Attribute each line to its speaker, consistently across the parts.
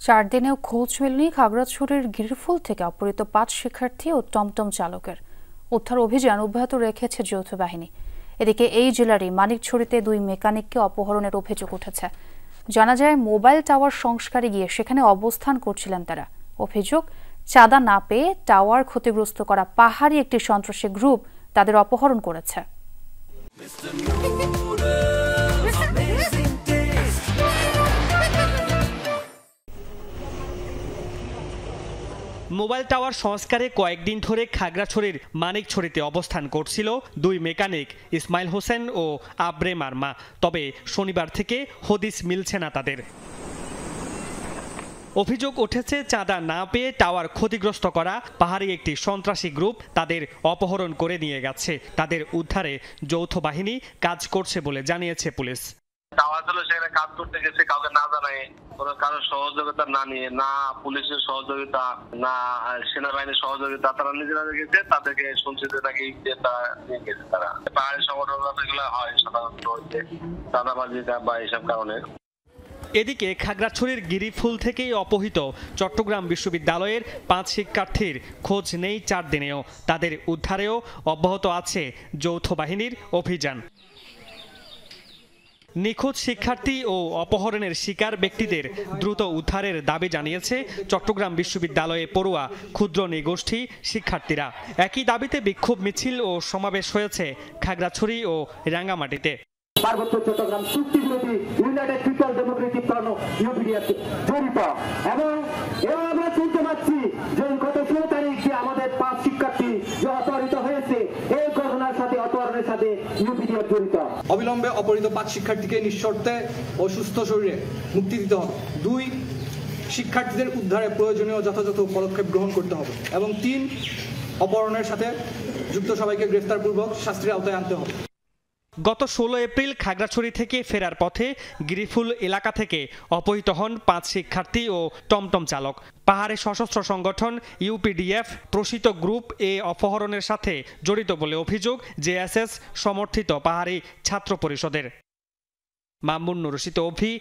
Speaker 1: 4 দিনেও খোঁজ মেলেনি খাগড়াছড়ির গিরিফুল থেকে অপহৃত 5 শিক্ষার্থী ও টমটম চালকের। উদ্ধার অভিযান অব্যাহত রেখেছে যৌথ বাহিনী। এদিকে এই জেলারই মানিকছড়িতে 2 মেকানিককে অপহরণের অভিযোগ উঠেছে। জানা যায়, মোবাইল টাওয়ার সংস্কারে গিয়ে সেখানে অবস্থান করছিলেন তারা। অভিযোগ, চাঁদা না পেয়ে টাওয়ার ক্ষতিগ্রস্ত করা পাহাড়ি একটি সন্ত্রাসী গ্রুপ তাদের অপহরণ করেছে।
Speaker 2: মোবাইল টাওয়ার সংস্কারে কয়েকদিন ধরে খাগড়াছড়ির মানিকছড়িতে অবস্থান করছিল 2 মেকানিক ইসমাইল হোসেন ও আব্রে মারমা। তবে শনিবার থেকে হদিস মিলছে না তাদের। অভিযোগ উঠেছে, চাঁদা না পেয়ে টাওয়ার ক্ষতিগ্রস্ত করা পাহাড়ি একটি সন্ত্রাসী গ্রুপ তাদের অপহরণ করে নিয়ে গেছে। তাদের উদ্ধারে যৌথ বাহিনী কাজ করছে বলে জানিয়েছে পুলিশ।
Speaker 3: সেখানে কাজ করতে গেছে, কাউকে না জানায়, কোনো কারোর সহযোগিতা না নিয়ে, না পুলিশের সহযোগিতা, না সেনাবাহিনীর সহযোগিতা, তারা নিজেরা গেছে। তাদেরকে শুনছে যে নাকি নিয়ে গেছে তারা। পাহাড়ি সংগঠন যেগুলো হয় সাধারণত চাঁদাবাজি বা এইসব কারণে।
Speaker 2: এদিকে খাগড়াছড়ির গিরিফুল থেকেই অপহৃত চট্টগ্রাম বিশ্ববিদ্যালয়ের 5 শিক্ষার্থীর খোঁজ নেই 4 দিনেও। তাদের উদ্ধারেও অব্যাহত আছে যৌথ বাহিনীর অভিযান। নিখোঁজ শিক্ষার্থী ও অপহরণের শিকার ব্যক্তিদের দ্রুত উদ্ধারের দাবি জানিয়েছে চট্টগ্রাম বিশ্ববিদ্যালয়ে পড়ুয়া ক্ষুদ্র নৃগোষ্ঠী শিক্ষার্থীরা। একই দাবিতে বিক্ষোভ মিছিল ও সমাবেশ হয়েছে খাগড়াছড়ি ও রাঙ্গামাটিতে।
Speaker 4: পার্বত্য চট্টগ্রাম চুক্তি বিরোধী United people Democratic front UPDF জড়িত, এবং আমরা শুনতে পাচ্ছি যে গত 16 তারিখ যে আমাদের 5 শিক্ষার্থী যে অপহৃত হয়েছে, এই ঘটনার সাথে অপহরণের সাথে ইউপিডিএফ জড়িত।
Speaker 5: অবিলম্বে অপহৃত 5 শিক্ষার্থীকে নিঃশর্তে ও সুস্থ শরীরে মুক্তি দিতে হবে। 2, শিক্ষার্থীদের উদ্ধারে প্রয়োজনীয় যথাযথ পদক্ষেপ গ্রহণ করতে হবে, এবং 3, অপহরণের সাথে যুক্ত সবাইকে গ্রেফতারপূর্বক শাস্তির আওতায় আনতে হবে।
Speaker 2: গত 16 এপ্রিল খাগড়াছড়ি থেকে ফেরার পথে গিরিফুল এলাকা থেকে অপহৃত হন 5 শিক্ষার্থী ও টমটম চালক। পাহাড়ে সশস্ত্র সংগঠন ইউপিডিএফ প্রসিত গ্রুপ এ অপহরণের সাথে জড়িত বলে অভিযোগ জেএসএস সমর্থিত পাহাড়ি ছাত্র পরিষদের। মামুন রশিদ অভি,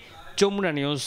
Speaker 2: যমুনা নিউজ।